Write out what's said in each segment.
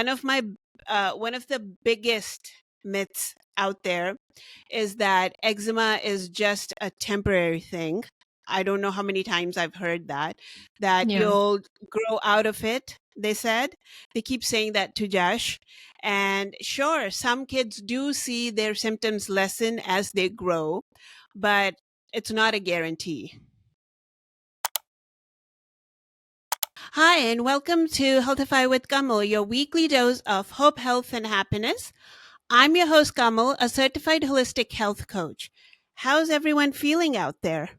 one of the biggest myths out there is that eczema is just a temporary thing. I don't know how many times I've heard that Yeah. you'll grow out of it, they said. They keep saying that to Josh. And sure, some kids do see their symptoms lessen as they grow, but it's not a guarantee. Hi, and welcome to Healthify with Kamal, your weekly dose of hope, health, and happiness. I'm your host, Kamal, a certified holistic health coach. How's everyone feeling out there?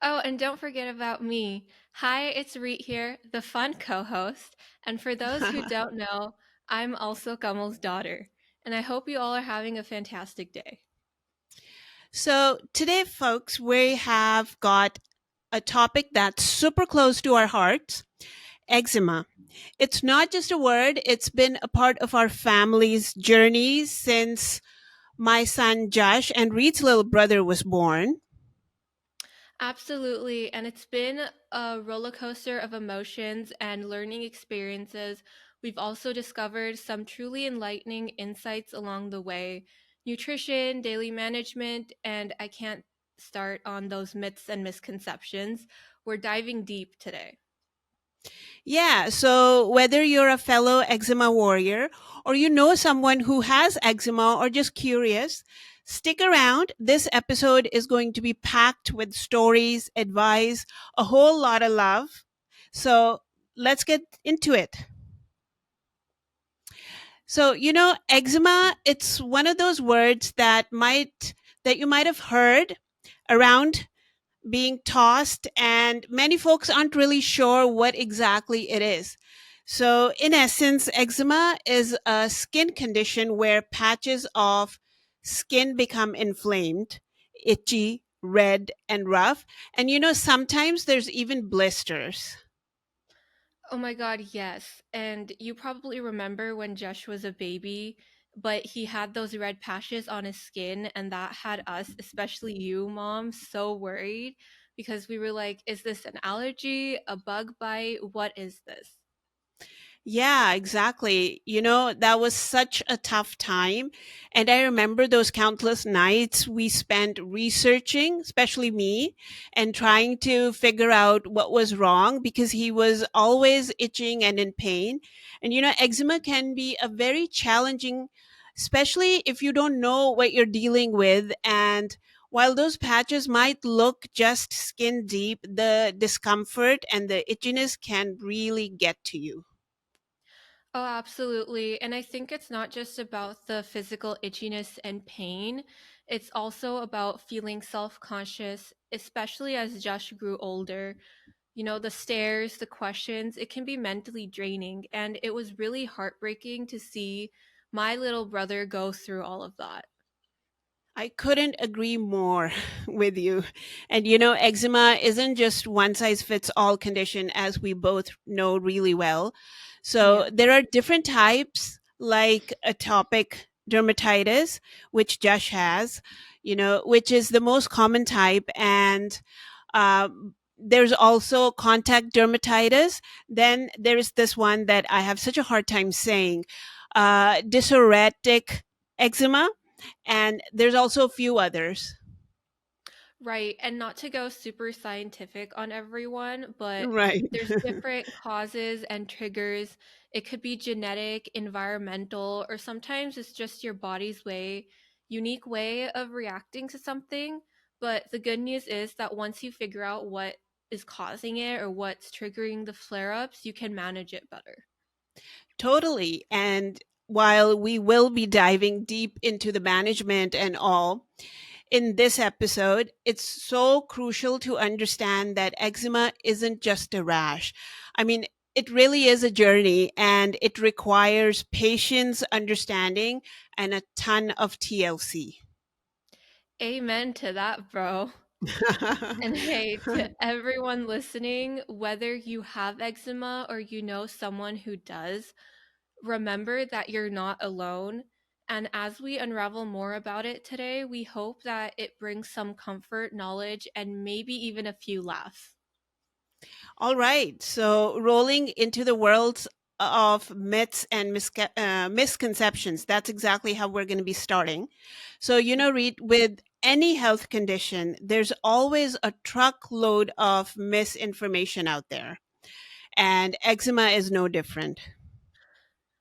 Oh, and don't forget about me. Hi, it's Reet here, the fun co host. And for those who don't know, I'm also Kamal's daughter. And I hope you all are having a fantastic day. So, today, folks, we have got a topic that's super close to our hearts: eczema. It's not just a word, it's been a part of our family's journey since my son Josh and Reed's little brother was born. Absolutely. And it's been a roller coaster of emotions and learning experiences. We've also discovered some truly enlightening insights along the way: nutrition, daily management, and I can't start on those myths and misconceptions. We're diving deep today. Yeah, so whether you're a fellow eczema warrior or you know someone who has eczema or just curious, stick around. This episode is going to be packed with stories, advice, a whole lot of love. So let's get into it. So, eczema, it's one of those words that you might have heard around being tossed, and many folks aren't really sure what exactly it is. So, in essence, eczema is a skin condition where patches of skin become inflamed, itchy, red, and rough. And sometimes there's even blisters. Oh my God, yes. And you probably remember when Josh was a baby, but he had those red patches on his skin, and that had us, especially you, Mom, so worried because we were like, is this an allergy, a bug bite? What is this? Yeah, exactly. That was such a tough time. And I remember those countless nights we spent researching, especially me, and trying to figure out what was wrong because he was always itching and in pain. And eczema can be a very challenging, especially if you don't know what you're dealing with. And while those patches might look just skin deep, the discomfort and the itchiness can really get to you. Oh, absolutely. And I think it's not just about the physical itchiness and pain. It's also about feeling self conscious, especially as Josh grew older. You know, the stares, the questions, it can be mentally draining. And it was really heartbreaking to see my little brother go through all of that. I couldn't agree more with you. And eczema isn't just one size fits all condition, as we both know really well. Yeah. So there are different types, like atopic dermatitis, which Josh has, which is the most common type. And there's also contact dermatitis. Then there is this one that I have such a hard time saying, dysphoretic eczema, and there's also a few others. Right. And not to go super scientific on everyone, but Right. there's different causes and triggers. It could be genetic, environmental, or sometimes it's just your body's unique way of reacting to something. But the good news is that once you figure out what is causing it or what's triggering the flare ups, you can manage it better. Totally. And while we will be diving deep into the management and all in this episode, it's so crucial to understand that eczema isn't just a rash. I mean, it really is a journey, and it requires patience, understanding, and a ton of TLC. Amen to that, bro. And hey, to everyone listening, whether you have eczema or you know someone who does, remember that you're not alone. And as we unravel more about it today, we hope that it brings some comfort, knowledge, and maybe even a few laughs. All right. So, rolling into the worlds of myths and misconceptions. That's exactly how we're going to be starting. So, Reed, with any health condition, there's always a truckload of misinformation out there, and eczema is no different.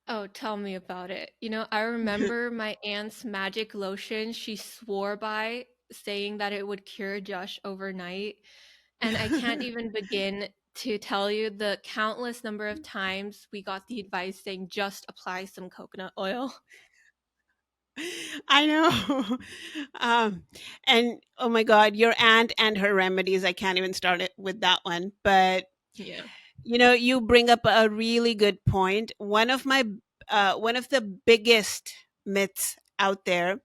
Oh, tell me about it. I remember my aunt's magic lotion she swore by, saying that it would cure Josh overnight. And I can't even begin to tell you the countless number of times we got the advice saying just apply some coconut oil. I know. um, and oh my God, your aunt and her remedies. I can't even start it with that one. But Yeah. you bring up a really good point. One of the biggest myths out there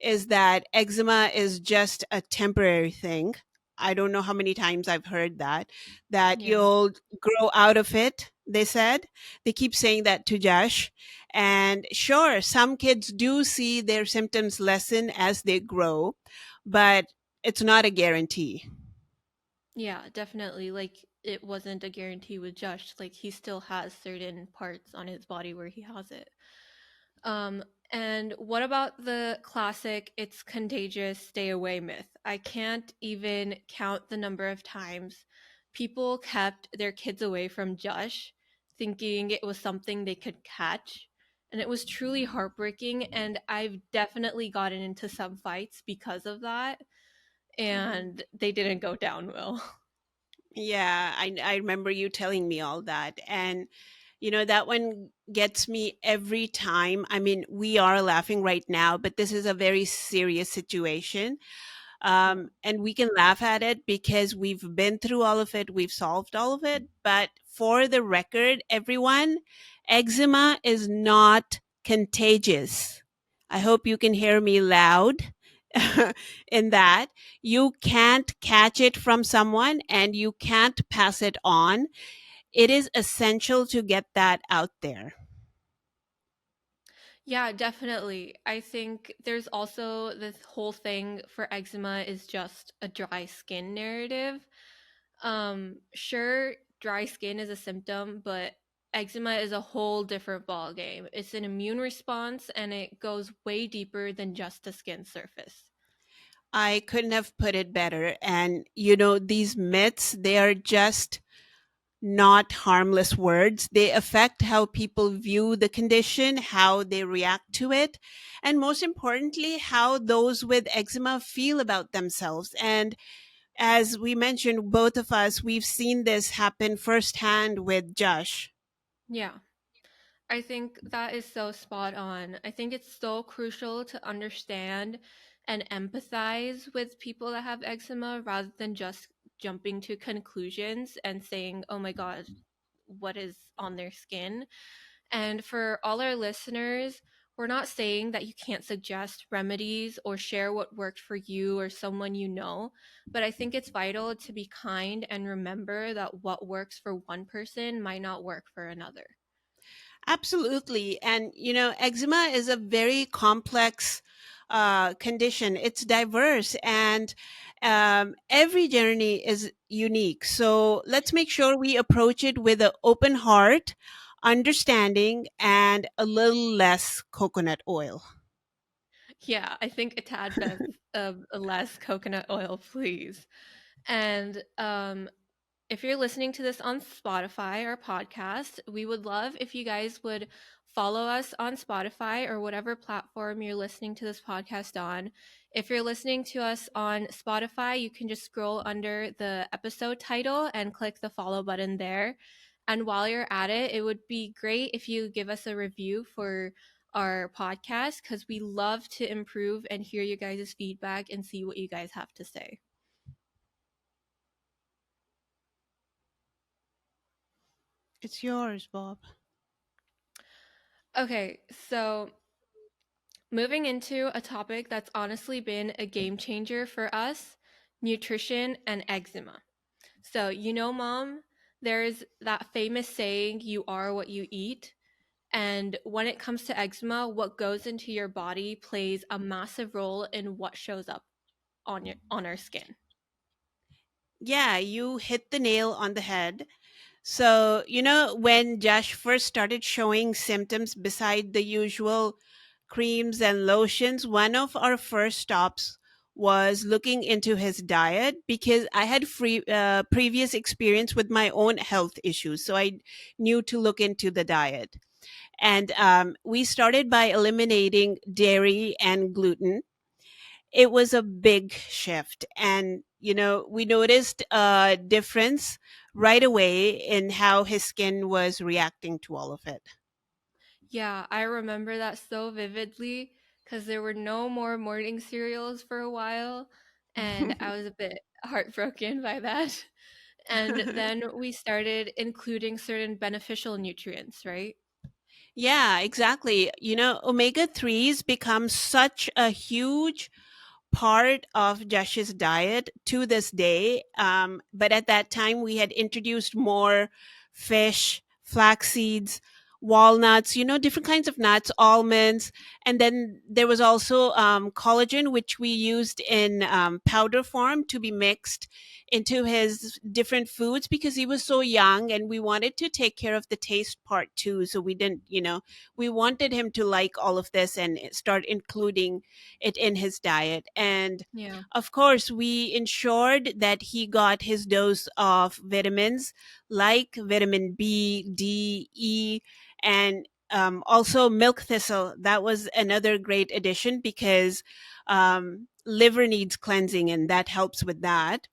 is that eczema is just a temporary thing. I don't know how many times I've heard that Yeah. you'll grow out of it, they said. They keep saying that to Josh. And sure, some kids do see their symptoms lessen as they grow, but it's not a guarantee. Yeah, definitely. Like it wasn't a guarantee with Josh. Like he still has certain parts on his body where he has it. Um, and what about the classic "it's contagious, stay away" myth? I can't even count the number of times people kept their kids away from Josh, thinking it was something they could catch. And it was truly heartbreaking. And I've definitely gotten into some fights because of that. Mhm. And they didn't go down well. Yeah, I remember you telling me all that. And, that one gets me every time. I mean, we are laughing right now, but this is a very serious situation. Yeah. And we can laugh at it because we've been through all of it, we've solved all of it. But for the record, everyone, eczema is not contagious. I hope you can hear me loud in that. You can't catch it from someone and you can't pass it on. It is essential to get that out there. Yeah, definitely. I think there's also this whole thing for eczema is just a dry skin narrative. Sure, dry skin is a symptom, but eczema is a whole different ball game. It's an immune response and it goes way deeper than just the skin surface. I couldn't have put it better. And, these myths, they are just not harmless words. They affect how people view the condition, how they react to it, and most importantly, how those with eczema feel about themselves. And as we mentioned, both of us, we've seen this happen firsthand with Josh. Yeah. I think that is so spot on. I think it's so crucial to understand and empathize with people that have eczema rather than just jumping to conclusions and saying, oh my God, what is on their skin. And for all our listeners, we're not saying that you can't suggest remedies or share what worked for you or someone you know, but I think it's vital to be kind and remember that what works for one person might not work for another. Absolutely. And, eczema is a very complex condition. It's diverse and every journey is unique. So let's make sure we approach it with an open heart, understanding, and a little less coconut oil. Yeah, I think a tad bit of less coconut oil, please. And if you're listening to this on Spotify or podcast, we would love if you guys would follow us on Spotify or whatever platform you're listening to this podcast on. If you're listening to us on Spotify, you can just scroll under the episode title and click the follow button there. And while you're at it, it would be great if you give us a review for our podcast because we love to improve and hear you guys' feedback and see what you guys have to say. It's yours, Bob. Okay, so moving into a topic that's honestly been a game changer for us: nutrition and eczema. So, Mom, there's that famous saying, you are what you eat. And when it comes to eczema, what goes into your body plays a massive role in what shows up on our skin. Yeah, you hit the nail on the head. So, when Josh first started showing symptoms beside the usual creams and lotions, one of our first stops was looking into his diet because I had previous experience with my own health issues. So I knew to look into the diet. And we started by eliminating dairy and gluten. It was a big shift. And, we noticed a difference right away in how his skin was reacting to all of it. Yeah, I remember that so vividly because there were no more morning cereals for a while, and I was a bit heartbroken by that. And then we started including certain beneficial nutrients, right? Yeah, exactly. Omega 3s become such a huge part of Josh's diet to this day. But at that time, we had introduced more fish, flax seeds, walnuts, different kinds of nuts, almonds. And then there was also collagen, which we used in powder form to be mixed into his different foods because he was so young and we wanted to take care of the taste part too. So we didn't, we wanted him to like all of this and start including it in his diet. And Yeah. of course, we ensured that he got his dose of vitamins like vitamin B, D, E, and also milk thistle. That was another great addition because liver needs cleansing, and that helps with that.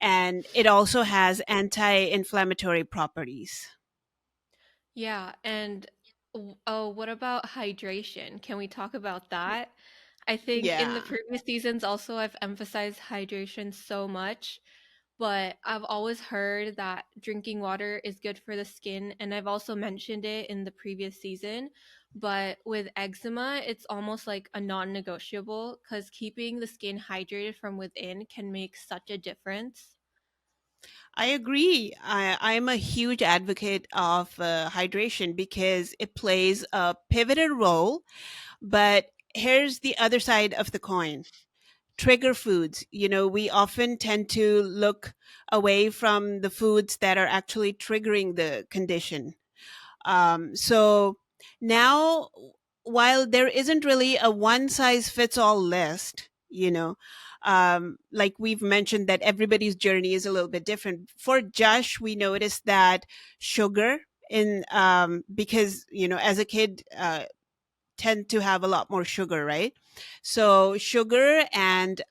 And it also has anti inflammatory properties. Yeah, and oh, what about hydration? Can we talk about that? I think in the Yeah. previous seasons also I've emphasized hydration so much, but I've always heard that drinking water is good for the skin, and I've also mentioned it in the previous season. But with eczema, it's almost like a non-negotiable because keeping the skin hydrated from within can make such a difference. I agree. I'm a huge advocate of hydration because it plays a pivotal role. But here's the other side of the coin: trigger foods. We often tend to look away from the foods that are actually triggering the condition. So now, while there isn't really a one size fits all list, like we've mentioned that everybody's journey is a little bit different. For Josh, we noticed that sugar in because as a kid, tend to have a lot more sugar, right? So sugar and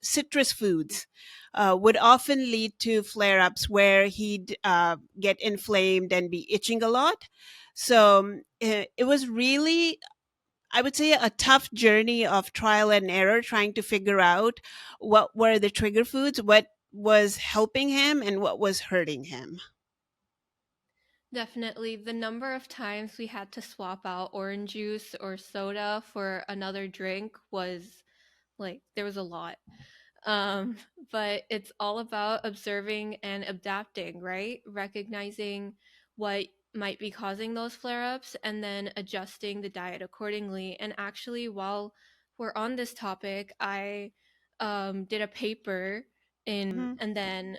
citrus foods would often lead to flare ups where he'd get inflamed and be itching a lot. So it was really, I would say, a tough journey of trial and error trying to figure out what were the trigger foods, what was helping him, and what was hurting him. Definitely. The number of times we had to swap out orange juice or soda for another drink was like, there was a lot. Um, but it's all about observing and adapting, right? Recognizing what might be causing those flare ups and then adjusting the diet accordingly. And actually, while we're on this topic, I did a paper in, Mhm. and then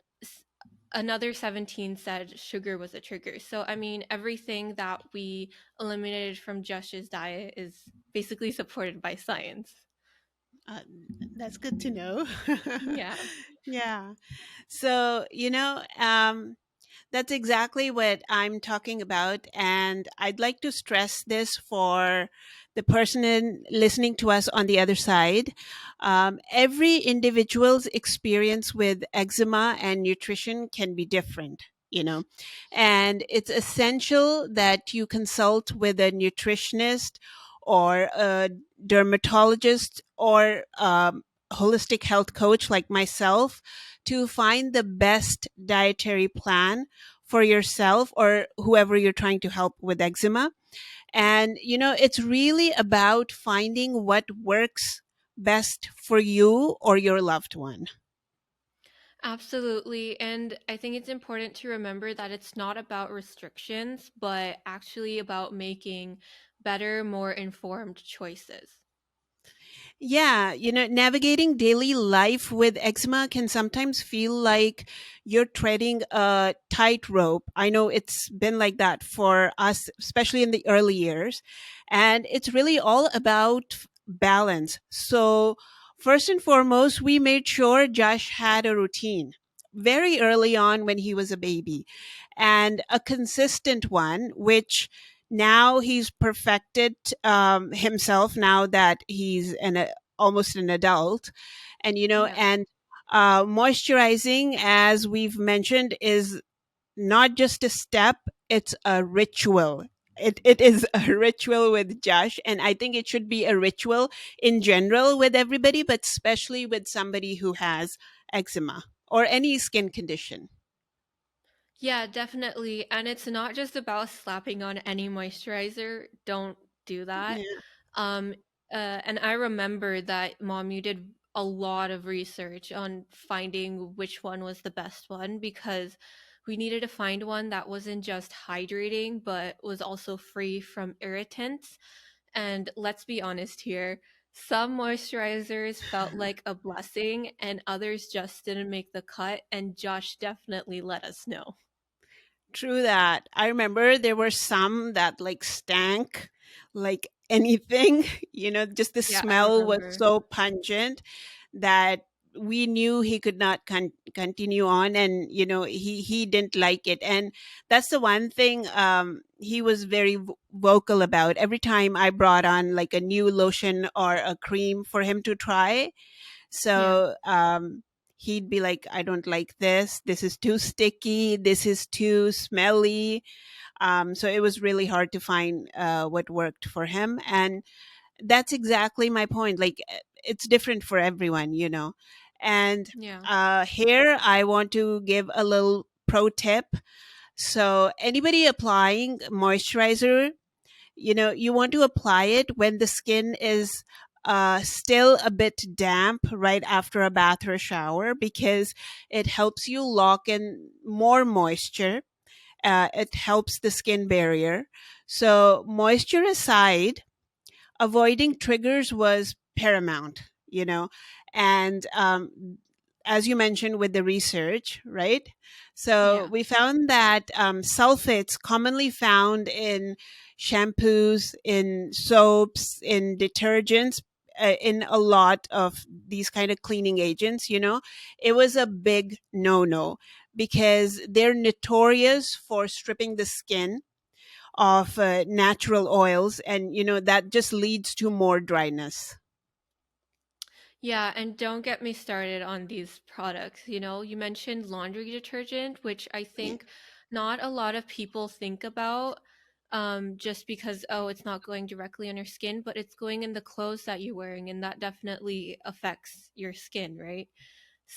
another 17 said sugar was a trigger. So, I mean, everything that we eliminated from Josh's diet is basically supported by science. Uh, that's good to know. Yeah. Yeah. So, that's exactly what I'm talking about. And I'd like to stress this for the person listening to us on the other side. Every individual's experience with eczema and nutrition can be different, and it's essential that you consult with a nutritionist or a dermatologist or holistic health coach like myself to find the best dietary plan for yourself or whoever you're trying to help with eczema. And, it's really about finding what works best for you or your loved one. Absolutely. And I think it's important to remember that it's not about restrictions, but actually about making better, more informed choices. Yeah, navigating daily life with eczema can sometimes feel like you're treading a tightrope. I know it's been like that for us, especially in the early years. And it's really all about balance. So, first and foremost, we made sure Josh had a routine very early on when he was a baby, and a consistent one, which now he's perfected himself now that he's almost an adult. And Yeah. moisturizing, as we've mentioned, is not just a step, it's a ritual. It is a ritual with Josh, and I think it should be a ritual in general with everybody, but especially with somebody who has eczema or any skin condition. Yeah, definitely. And it's not just about slapping on any moisturizer. Don't do that. Yeah. Um, and I remember that mom, you did a lot of research on finding which one was the best one because we needed to find one that wasn't just hydrating, but was also free from irritants. And let's be honest here, some moisturizers felt like a blessing, and others just didn't make the cut. And Josh definitely let us know. True that. I remember there were some that like stank like anything, just the Yeah, I smell was remember. so pungent that we knew he could not continue on, and he didn't like it. And that's the one thing he was very vocal about. Every time I brought on like a new lotion or a cream for him to try, Yeah. so he'd be like, I don't like this. This is too sticky. This is too smelly. So it was really hard to find what worked for him. And that's exactly my point. Like, it's different for everyone, And Yeah. here I want to give a little pro tip. So, anybody applying moisturizer, you want to apply it when the skin is still a bit damp right after a bath or a shower, because it helps you lock in more moisture. It helps the skin barrier. So, moisture aside, avoiding triggers was paramount, and as you mentioned with the research, right? So Yeah. we found that sulfates commonly found in shampoos, in soaps, in detergents, in a lot of these kind of cleaning agents, it was a big no-no because they're notorious for stripping the skin of natural oils, and that just leads to more dryness. Yeah, and don't get me started on these products. You mentioned laundry detergent, which I Yeah. think not a lot of people think about just because, oh, it's not going directly on your skin, but it's going in the clothes that you're wearing, and that definitely affects your skin, right?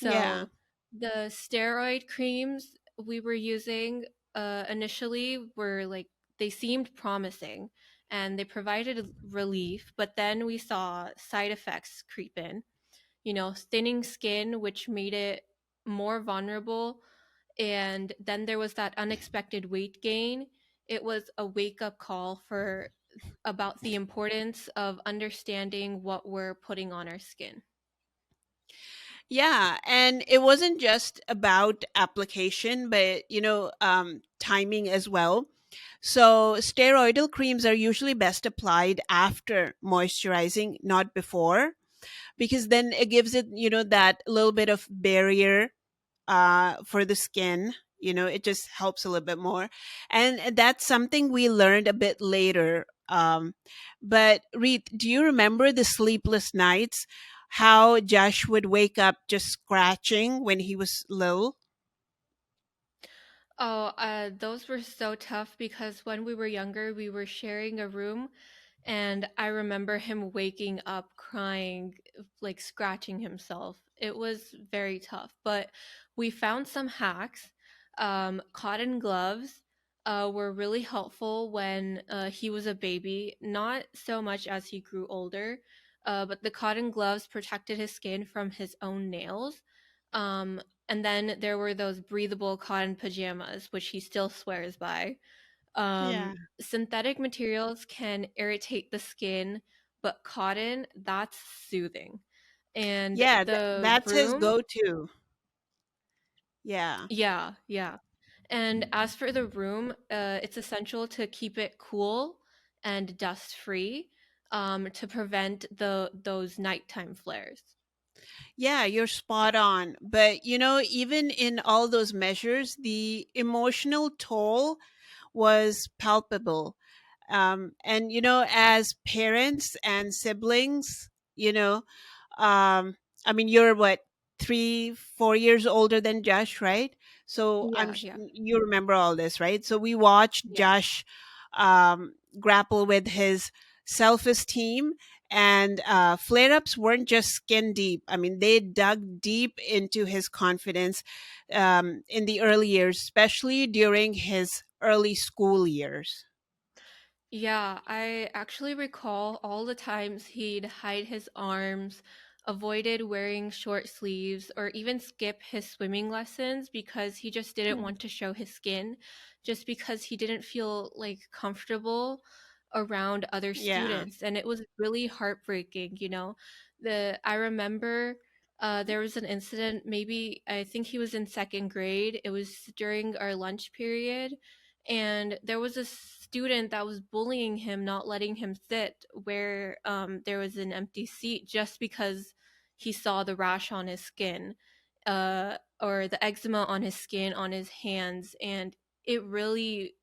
Yeah. So the steroid creams we were using initially were like, they seemed promising and they provided relief, but then we saw side effects creep in, thinning skin, which made it more vulnerable. And then there was that unexpected weight gain. It was a wake up call for about the importance of understanding what we're putting on our skin. Yeah, and it wasn't just about application, but timing as well. So steroidal creams are usually best applied after moisturizing, not before, because then it gives it that little bit of barrier for the skin. It just helps a little bit more. And that's something we learned a bit later. But Reed, do you remember the sleepless nights? How Josh would wake up just scratching when he was little? Oh, those were so tough because when we were younger, we were sharing a room, and I remember him waking up crying, like scratching himself. It was very tough, but we found some hacks. Cotton gloves were really helpful when he was a baby, not so much as he grew older, but the cotton gloves protected his skin from his own nails. And then there were those breathable cotton pajamas, which he still swears by. Yeah. Synthetic materials can irritate the skin, but cotton, that's soothing. And Yeah, the that's his broom, go-to. Yeah. yeah, yeah. And as for the room, it's essential to keep it cool and dust free, to prevent those nighttime flares. Yeah, you're spot on. But even in all those measures, the emotional toll was palpable. And as parents and siblings, you know, I mean, you're what, 3 4 years older than Josh, right? So Yeah, yeah, you remember all this, right? So we watched yeah. Josh grapple with his self-esteem, and flare-ups weren't just skin deep. I mean, they dug deep into his confidence in the early years, especially during his early school years. Yeah, I actually recall all the times he'd hide his arms, avoided wearing short sleeves, or even skip his swimming lessons because he just didn't Hmm. want to show his skin, just because he didn't feel like comfortable around other Yeah. students. And it was really heartbreaking, you know. I remember there was an incident, maybe I think he was in second grade. It was during our lunch period, and there was a student that was bullying him, not letting him sit where there was an empty seat, just because he saw the rash on his skin, or the eczema on his skin, on his hands, and it really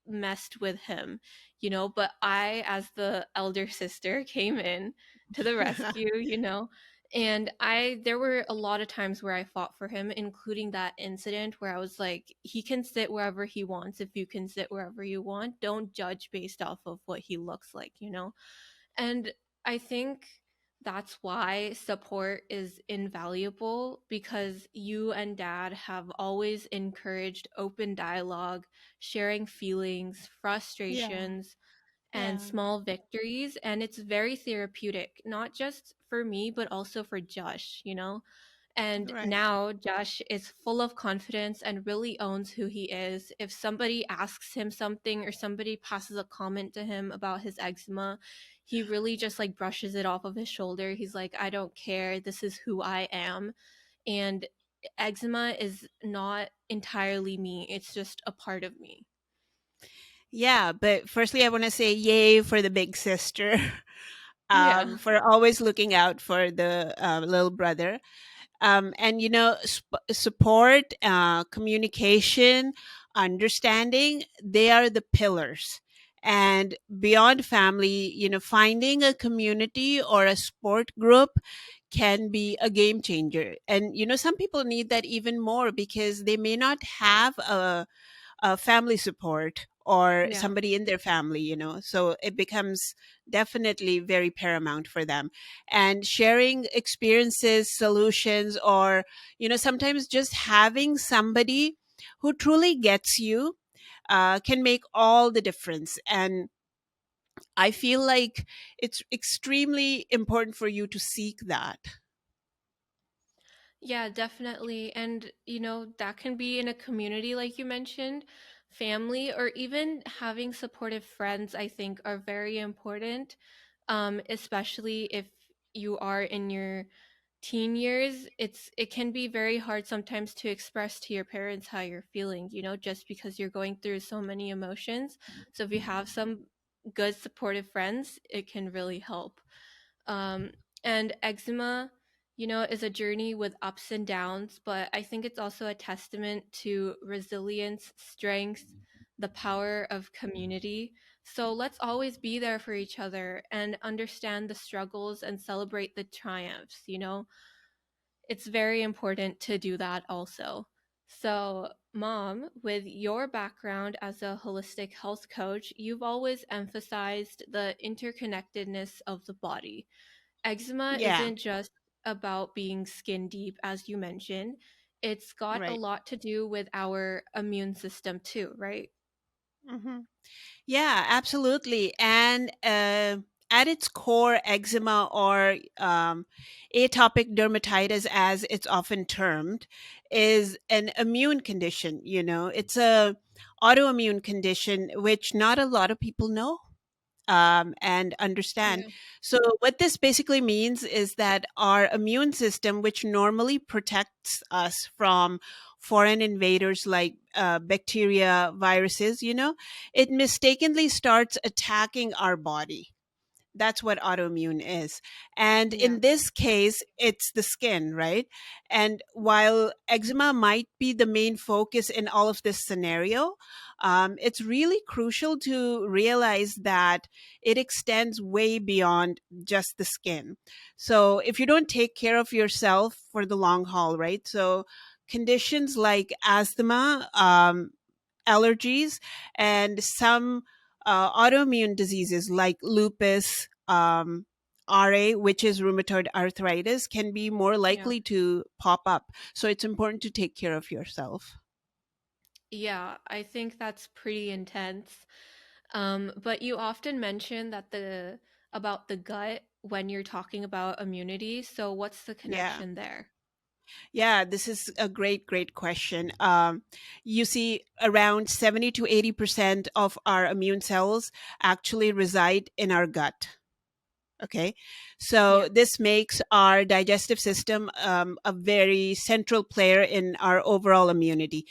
messed with him, you know. But I, as the elder sister, came in to the rescue, you know. And there were a lot of times where I fought for him, including that incident where I was like, he can sit wherever he wants. If you can sit wherever you want, don't judge based off of what he looks like, you know. And I think that's why support is invaluable, because you and dad have always encouraged open dialogue, sharing feelings, Yeah. frustrations, and Yeah. small victories. And it's very therapeutic, not just for me, but also for Josh, you know? And Right. now Josh is full of confidence and really owns who he is. If somebody asks him something or somebody passes a comment to him about his eczema, he really just like brushes it off of his shoulder. He's like, I don't care. This is who I am. And eczema is not entirely me, it's just a part of me. Yeah, but firstly, I want to say yay for the big sister, Yeah. for always looking out for the little brother. And support, communication, understanding, they are the pillars. And beyond family, finding a community or a sport group can be a game changer. And some people need that even more because they may not have a family support or Yeah. somebody in their family, so it becomes definitely very paramount for them. And sharing experiences, solutions, or sometimes just having somebody who truly gets you can make all the difference. And I feel like it's extremely important for you to seek that. Yeah, definitely. And, you know, that can be in a community, like you mentioned, family, or even having supportive friends, I think are very important, especially if you are in your teen years. It can be very hard sometimes to express to your parents how you're feeling, you know, just because you're going through so many emotions. So if you have some good supportive friends, it can really help. Um, and eczema, you know, is a journey with ups and downs, but I think it's also a testament to resilience, strength, the power of community. So let's always be there for each other and understand the struggles and celebrate the triumphs, you know? It's very important to do that also. So, mom, with your background as a holistic health coach, you've always emphasized the interconnectedness of the body. Eczema Yeah. isn't just about being skin deep, as you mentioned. It's got a Right. lot to do with our immune system too, right? Hmm. Yeah, absolutely. And at its core, eczema, or atopic dermatitis, as it's often termed, is an immune condition. It's a autoimmune condition which not a lot of people know. and understand. Yeah. So, what this basically means is that our immune system, which normally protects us from foreign invaders like bacteria, viruses, it mistakenly starts attacking our body. That's what autoimmune is. And Yeah. in this case, it's the skin, right? And while eczema might be the main focus in all of this scenario, it's really crucial to realize that it extends way beyond just the skin. So if you don't take care of yourself for the long haul, right? So conditions like asthma, allergies, and some autoimmune diseases like lupus, RA, which is rheumatoid arthritis, can be more Yeah. likely to pop up. So it's important to take care of yourself. Yeah, I think that's pretty intense. But you often mention that the about the gut when you're talking about immunity. So what's the Yeah. connection there? Yeah, this is a great, great question. You see, around 70 to 80% of our immune cells actually reside in our gut. Okay. So Yeah. this makes our digestive system a very central player in our overall immunity.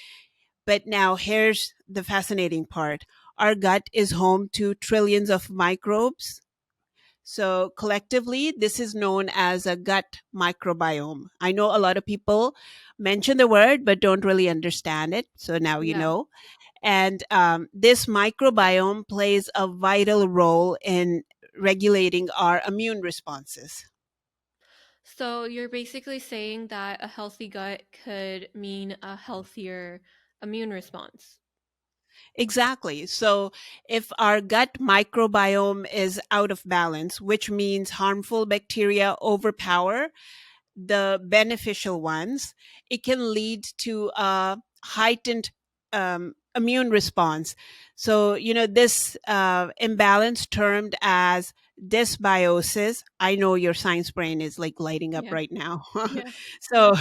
But now here's the fascinating part: our gut is home to trillions of microbes. So collectively, this is known as a gut microbiome. I know a lot of people mention the word, but don't really understand it. So now you Yeah. know. And this microbiome plays a vital role in regulating our immune responses. So you're basically saying that a healthy gut could mean a healthier immune response. Exactly. So if our gut microbiome is out of balance, which means harmful bacteria overpower the beneficial ones, it can lead to a heightened immune response. So, this imbalance termed as dysbiosis. I know your science brain is like lighting up Yeah. right now. Yeah. So,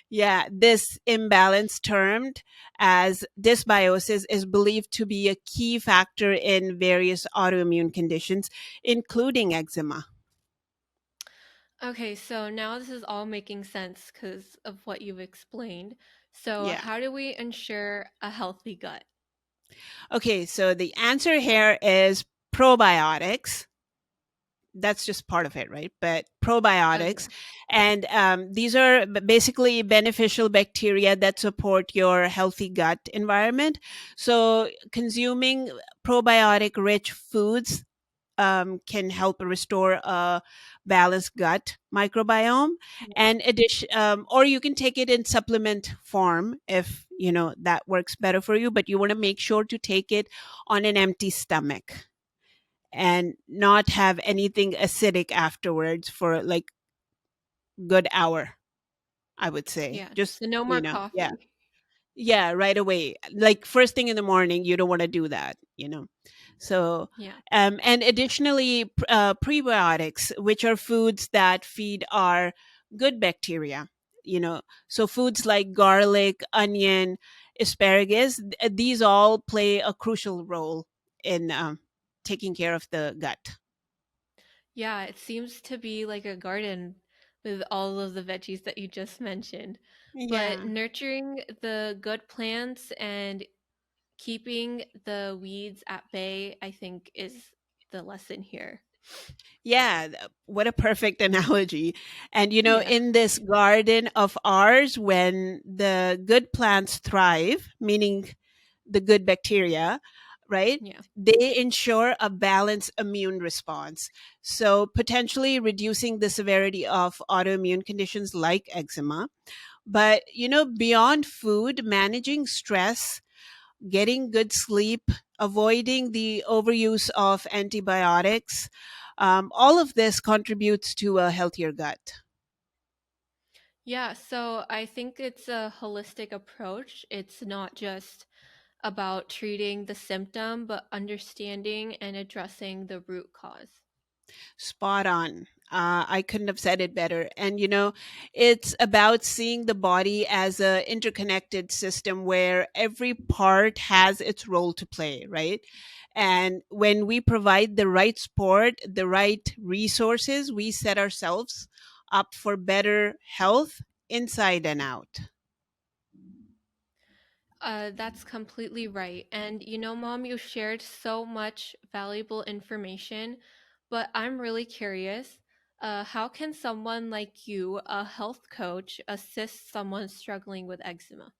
yeah, this imbalance termed as dysbiosis is believed to be a key factor in various autoimmune conditions, including eczema. Okay, so now this is all making sense because of what you've explained. So, Yeah. how do we ensure a healthy gut? Okay, so the answer here is probiotics. That's just part of it, right? But Oh, probiotics, yeah. and these are basically beneficial bacteria that support your healthy gut environment. So, consuming probiotic rich foods can help restore a balanced gut microbiome, Yeah. and addition, or you can take it in supplement form if that works better for you. But you want to make sure to take it on an empty stomach and not have anything acidic afterwards for like good hour, I would say. Yeah. Just So, no more yeah. coffee. Yeah, right away. Like first thing in the morning, you don't want to do that. So, Yeah. and additionally, prebiotics, which are foods that feed our good bacteria, so foods like garlic, onion, asparagus, these all play a crucial role in taking care of the gut. Yeah, it seems to be like a garden with all of the veggies that you just mentioned. But Yeah. nurturing the good plants and keeping the weeds at bay, I think, is the lesson here. Yeah, what a perfect analogy. And Yeah. in this garden of ours, when the good plants thrive, meaning the good bacteria, right? Yeah. They ensure a balanced immune response. So, potentially reducing the severity of autoimmune conditions like eczema. But, beyond food, managing stress, getting good sleep, avoiding the overuse of antibiotics, all of this contributes to a healthier gut. Yeah, so I think it's a holistic approach. It's not just about treating the symptom, but understanding and addressing the root cause. Spot on. I couldn't have said it better. And it's about seeing the body as a interconnected system where every part has its role to play, right? And when we provide the right support, the right resources, we set ourselves up for better health inside and out. That's completely right. And Mom, you shared so much valuable information, but I'm really curious. How can someone like you, a health coach, assist someone struggling with eczema?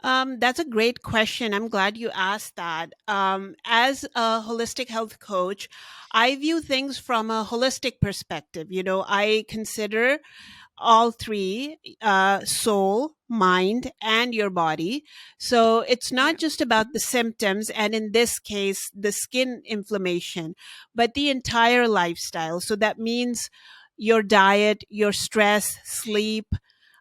That's a great question. I'm glad you asked that. As a holistic health coach, I view things from a holistic perspective. I consider all three, soul, mind, and your body. So it's not Yeah. just about the symptoms, and in this case, the skin inflammation, but the entire lifestyle. So that means your diet, your stress, sleep,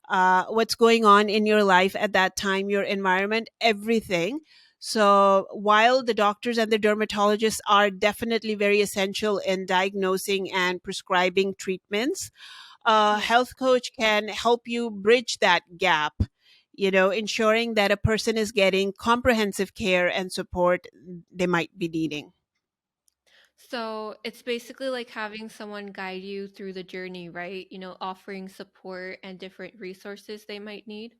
what's going on in your life at that time, your environment, everything. So while the doctors and the dermatologists are definitely very essential in diagnosing and prescribing treatments, a Yeah. health coach can help you bridge that gap, ensuring that a person is getting comprehensive care and support they might be needing. So it's basically like having someone guide you through the journey, right? Offering support and different resources they might need.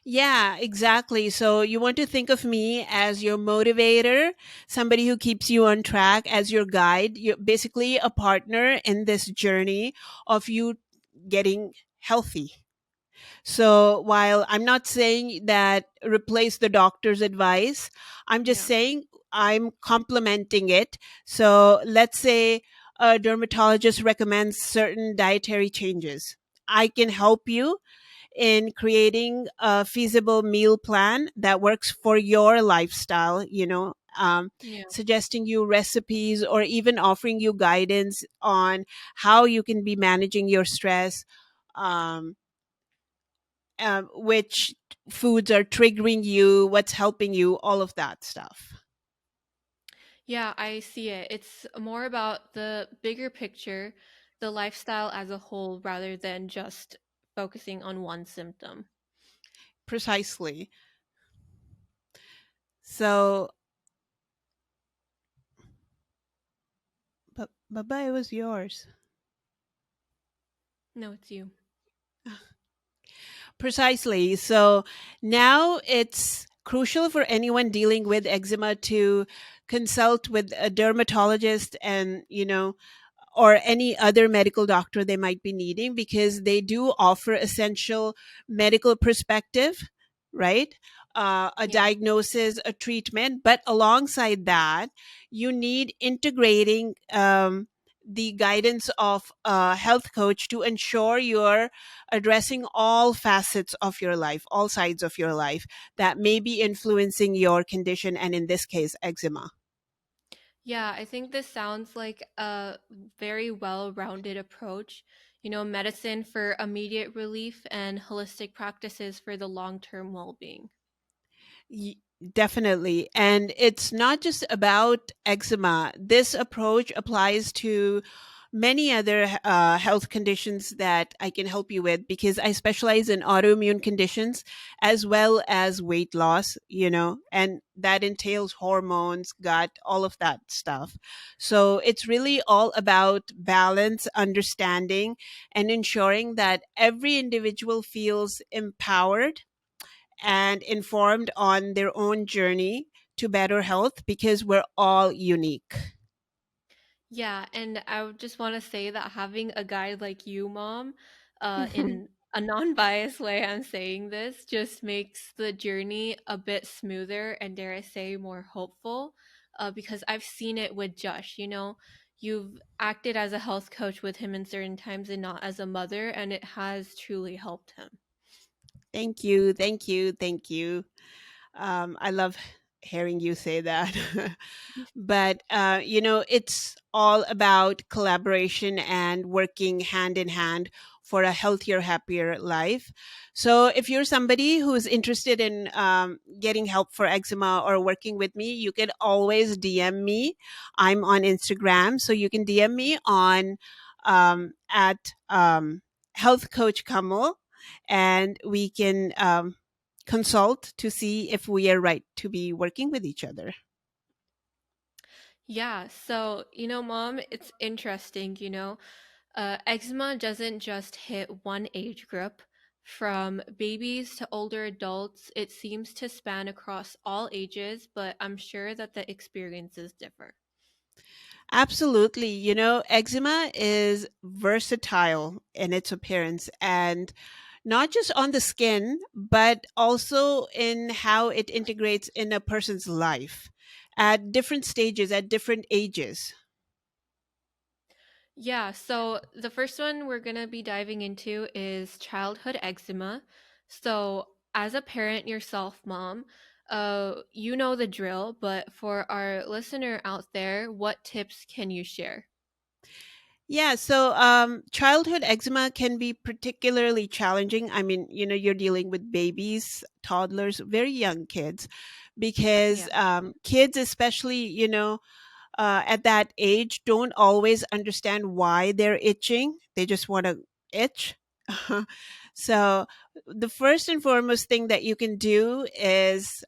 Yeah, exactly. So you want to think of me as your motivator, somebody who keeps you on track, as your guide. You're basically a partner in this journey of you getting healthy. So while I'm not saying that replace the doctor's advice, I'm just Yeah. saying I'm complementing it. So let's say a dermatologist recommends certain dietary changes. I can help you in creating a feasible meal plan that works for your lifestyle, Yeah. suggesting you recipes or even offering you guidance on how you can be managing your stress, um, which foods are triggering you, what's helping you, all of that stuff. Yeah, I see it. It's more about the bigger picture, the lifestyle as a whole, rather than just focusing on one symptom. Precisely. So, but Baba, it was yours. No, it's you. Precisely. So now it's crucial for anyone dealing with eczema to consult with a dermatologist and, or any other medical doctor they might be needing, because they do offer essential medical perspective, right? A Yeah. diagnosis, a treatment, but alongside that, you need integrating the guidance of a health coach to ensure you're addressing all facets of your life, all sides of your life that may be influencing your condition, and in this case, eczema. Yeah, I think this sounds like a very well-rounded approach. Medicine for immediate relief and holistic practices for the long-term well-being. Y- Definitely. And it's not just about eczema. This approach applies to many other health conditions that I can help you with, because I specialize in autoimmune conditions as well as weight loss, and that entails hormones, gut, all of that stuff. So it's really all about balance, understanding, and ensuring that every individual feels empowered and informed on their own journey to better health, because we're all unique. Yeah, and I would just want to say that having a guide like you, Mom, in a non-biased way, I'm saying this, just makes the journey a bit smoother and, dare I say, more hopeful. Because I've seen it with Josh. You've acted as a health coach with him in certain times and not as a mother, and it has truly helped him. Thank you. Thank you. Thank you. I love hearing you say that. But, it's all about collaboration and working hand in hand for a healthier, happier life. So, if you're somebody who's interested in getting help for eczema or working with me, you can always DM me. I'm on Instagram. So, you can DM me on at Health Coach Kamal, and we can consult to see if we are right to be working with each other. Yeah, so, Mom, it's interesting, eczema doesn't just hit one age group. From babies to older adults, it seems to span across all ages, but I'm sure that the experiences differ. Absolutely. Eczema is versatile in its appearance and not just on the skin, but also in how it integrates in a person's life at different stages, at different ages. Yeah, so the first one we're going to be diving into is childhood eczema. So, as a parent yourself, Mom, you know the drill, but for our listener out there, what tips can you share? Yeah, so childhood eczema can be particularly challenging. I mean, you're dealing with babies, toddlers, very young kids, because Yeah. kids, especially, at that age, don't always understand why they're itching. They just want to itch. So, the first and foremost thing that you can do is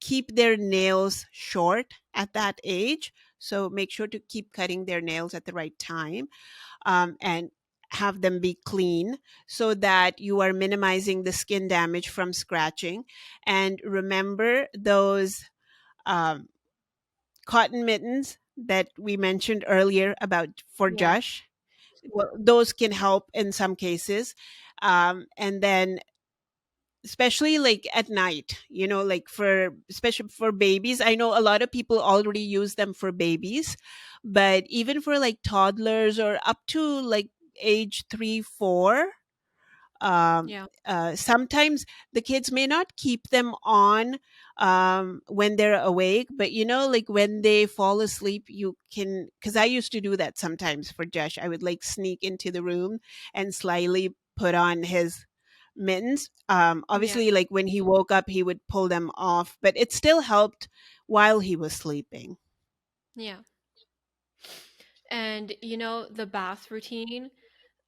keep their nails short at that age. So, make sure to keep cutting their nails at the right time, and have them be clean so that you are minimizing the skin damage from scratching. And remember those um, cotton mittens that we mentioned earlier about for Yeah. Josh. Well, those can help in some cases. And then especially like at night, like for especially for babies. I know a lot of people already use them for babies, but even for like toddlers or up to like age 3, 4, Yeah. sometimes the kids may not keep them on when they're awake, but like when they fall asleep, you can, because I used to do that sometimes for Josh. I would like sneak into the room and slyly put on his mittens. Yeah. Obviously, like when he woke up, he would pull them off, but it still helped while he was sleeping. Yeah. And the bath routine,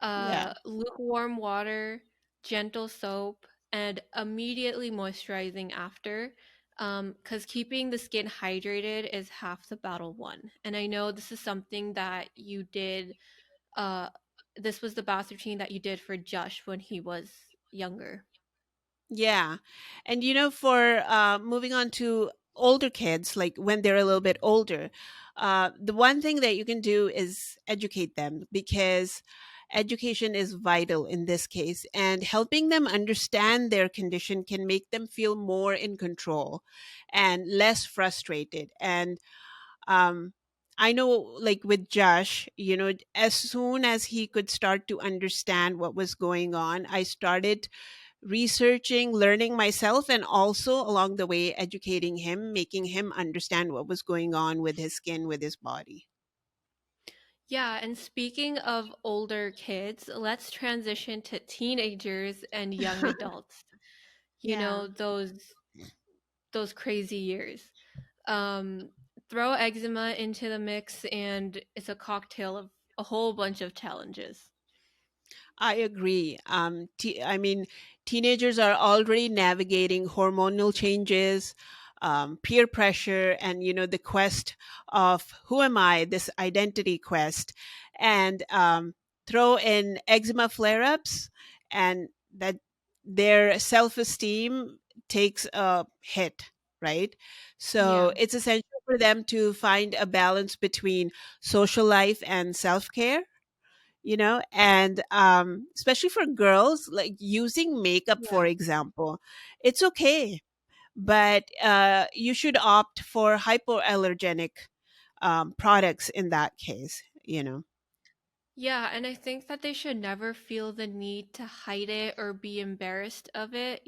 Yeah. lukewarm water, gentle soap, and immediately moisturizing after. Because keeping the skin hydrated is half the battle won. And I know this is something that you did. Uh, this was the bath routine that you did for Josh when he was younger. Yeah. And for moving on to older kids, like when they're a little bit older, the one thing that you can do is educate them, because education is vital in this case. And helping them understand their condition can make them feel more in control and less frustrated. And um, I know, like with Josh, as soon as he could start to understand what was going on, I started researching, learning myself, and also along the way educating him, making him understand what was going on with his skin, with his body. Yeah, and speaking of older kids, let's transition to teenagers and young adults. Yeah. Those crazy years. Um, Throw eczema into the mix, and it's a cocktail of a whole bunch of challenges. I agree. I mean, teenagers are already navigating hormonal changes, peer pressure, and the quest of who am I? This identity quest, and throw in eczema flare-ups, and that their self-esteem takes a hit. Right. So Yeah, it's essential for them to find a balance between social life and self-care, and especially for girls, like using makeup, for yeah. example. It's okay, but you should opt for hypoallergenic products in that case. Yeah, and I think that they should never feel the need to hide it or be embarrassed of it.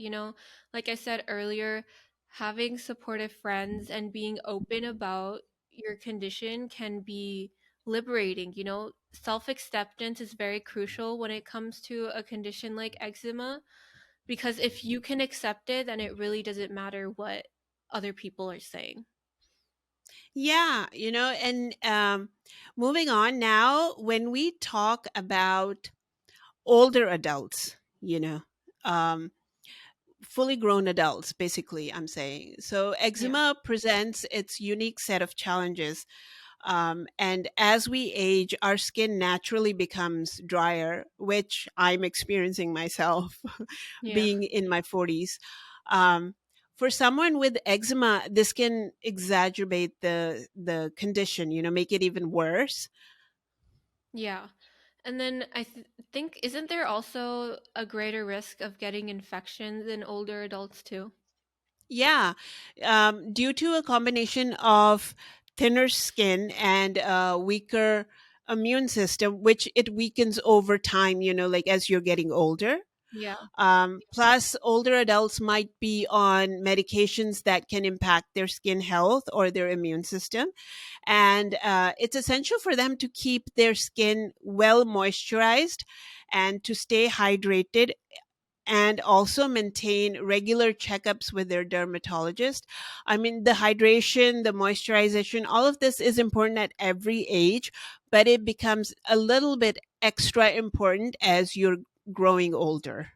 Like I said earlier, having supportive friends and being open about your condition can be liberating. Self acceptance is very crucial when it comes to a condition like eczema, because if you can accept it, then it really doesn't matter what other people are saying. Yeah, and moving on now, when we talk about older adults, um, fully grown adults, basically, I'm saying. So Yeah. eczema presents its unique set of challenges. And as we age, our skin naturally becomes drier, which I'm experiencing myself Yeah. being in my 40s. Um, for someone with eczema, this can exacerbate the condition, make it even worse. Yeah. And then think, isn't there also a greater risk of getting infections in older adults too? Yeah, due to a combination of thinner skin and a weaker immune system, which it weakens over time, like as you're getting older. Yeah. Plus, older adults might be on medications that can impact their skin health or their immune system. And it's essential for them to keep their skin well moisturized and to stay hydrated and also maintain regular checkups with their dermatologist. I mean, the hydration, the moisturization, all of this is important at every age, but it becomes a little bit extra important as you're growing older.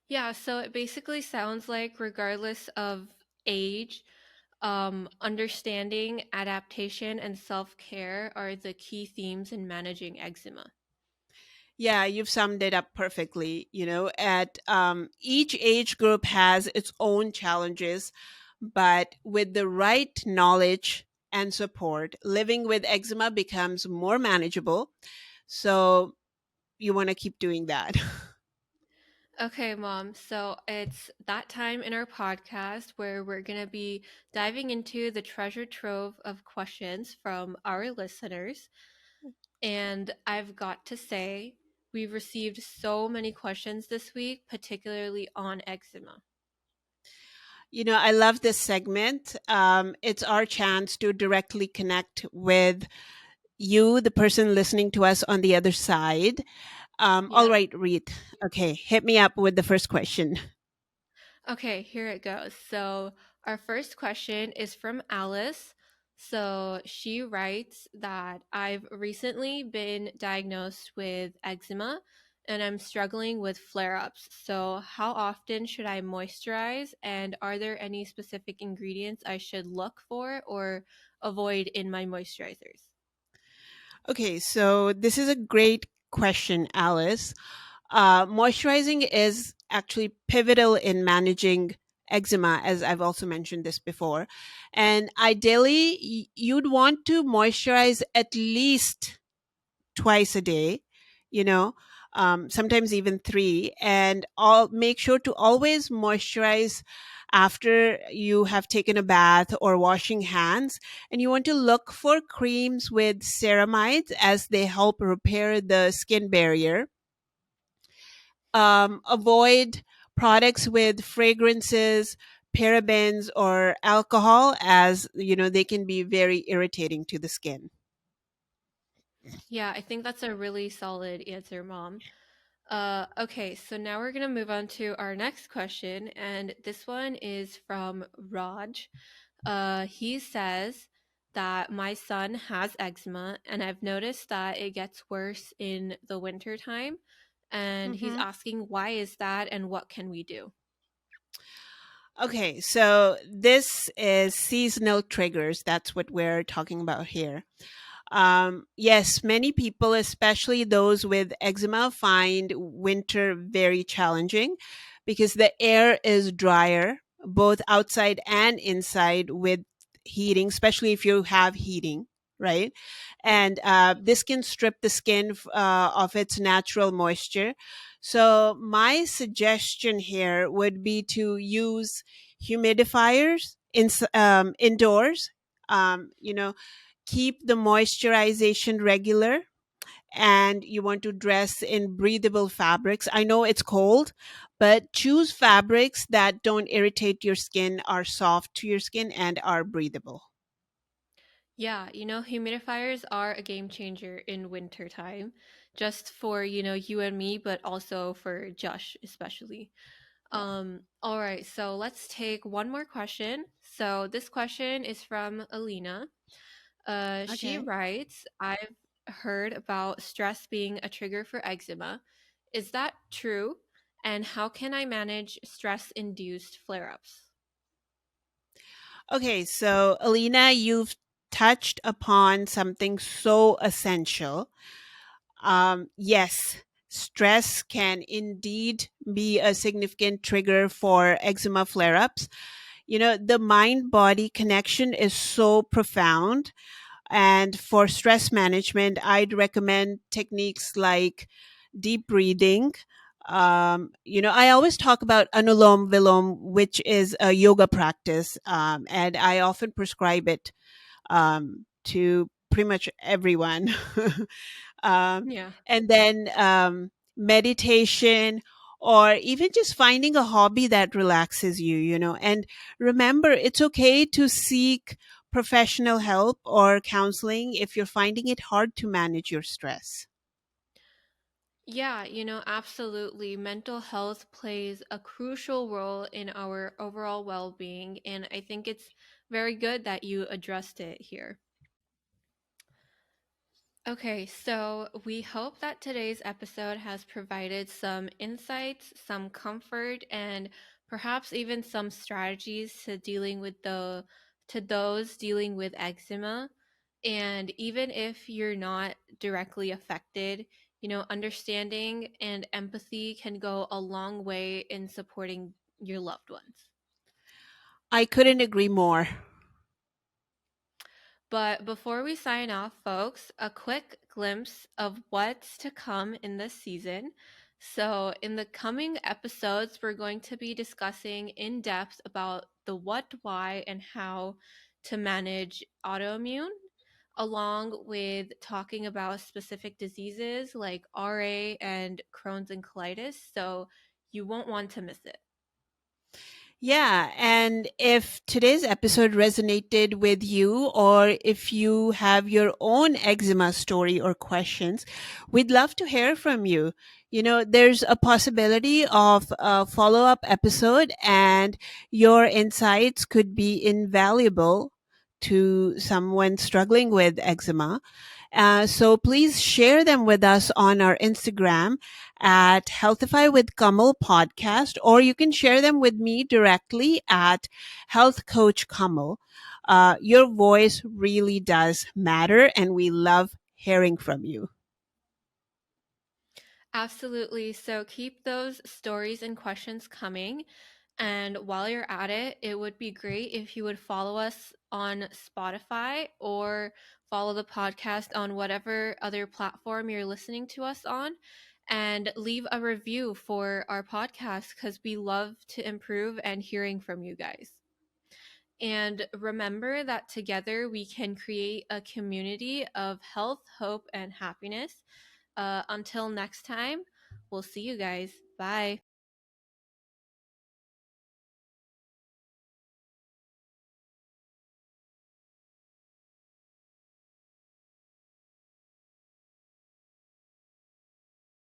Yeah, so it basically sounds like regardless of age, understanding, adaptation, and self-care are the key themes in managing eczema. Yeah, you've summed it up perfectly. At each age group has its own challenges, but with the right knowledge and support, living with eczema becomes more manageable. So you want to keep doing that. Okay, Mom. So it's that time in our podcast where we're going to be diving into the treasure trove of questions from our listeners. And I've got to say, we've received so many questions this week, particularly on eczema. I love this segment. It's our chance to directly connect with you, the person listening to us on the other side. All Yeah. right, Reed. Okay, hit me up with the first question. Okay, here it goes. So, our first question is from Alice. So, she writes that I've recently been diagnosed with eczema and I'm struggling with flare ups. So, how often should I moisturize? And are there any specific ingredients I should look for or avoid in my moisturizers? Okay, so this is a great question, Alice. Moisturizing is actually pivotal in managing eczema, as I've also mentioned this before. And ideally, you'd want to moisturize at least twice a day, you know, sometimes even three, and all make sure to always moisturize after you have taken a bath or washing hands. And you want to look for creams with ceramides as they help repair the skin barrier. Avoid products with fragrances, parabens, or alcohol, as they can be very irritating to the skin. Yeah, I think that's a really solid answer, Mom. Okay, so now we're gonna move on to our next question, and this one is from Raj. He says that my son has eczema, and I've noticed that it gets worse in the winter time, and he's Mhm. asking why is that, and what can we do? Okay, so this is seasonal triggers. That's what we're talking about here. Yes, many people, especially those with eczema, find winter very challenging because the air is drier, both outside and inside, with heating, especially if you have heating, right? And this can strip the skin of its natural moisture. So, my suggestion here would be to use humidifiers indoors. Keep the moisturization regular, and you want to dress in breathable fabrics. I know it's cold, but choose fabrics that don't irritate your skin, are soft to your skin, and are breathable. Yeah, humidifiers are a game changer in winter time, just for, you and me, but also for Josh especially. Yeah. All right, so let's take one more question. So this question is from Alina. She Okay. writes, I've heard about stress being a trigger for eczema. Is that true? And how can I manage stress induced flare ups? Okay, so Alina, you've touched upon something so essential. Yes, stress can indeed be a significant trigger for eczema flare ups. The mind body connection is so profound. And for stress management, I'd recommend techniques like deep breathing. I always talk about Anulom Vilom, which is a yoga practice, and I often prescribe it to pretty much everyone. um, Yeah. and then meditation, or even just finding a hobby that relaxes you. And remember, it's okay to seek professional help or counseling if you're finding it hard to manage your stress. Yeah, absolutely. Mental health plays a crucial role in our overall well being, and I think it's very good that you addressed it here. Okay, so we hope that today's episode has provided some insights, some comfort, and perhaps even some strategies to those dealing with eczema. And even if you're not directly affected, understanding and empathy can go a long way in supporting your loved ones. I couldn't agree more. But before we sign off, folks, a quick glimpse of what's to come in this season. So, in the coming episodes, we're going to be discussing in depth about the what, why, and how to manage autoimmune, along with talking about specific diseases like RA and Crohn's and colitis. So, you won't want to miss it. Yeah, and if today's episode resonated with you, or if you have your own eczema story or questions, we'd love to hear from you. There's a possibility of a follow up episode, and your insights could be invaluable to someone struggling with eczema. So please share them with us on our Instagram at Healthify with Kamal podcast, or you can share them with me directly at Health Coach Kamal. Your voice really does matter, and we love hearing from you. Absolutely. So keep those stories and questions coming. And while you're at it, it would be great if you would follow us on Spotify or follow the podcast on whatever other platform you're listening to us on, and leave a review for our podcast because we love to improve and hearing from you guys. And remember that together we can create a community of health, hope, and happiness. Until next time, we'll see you guys. Bye.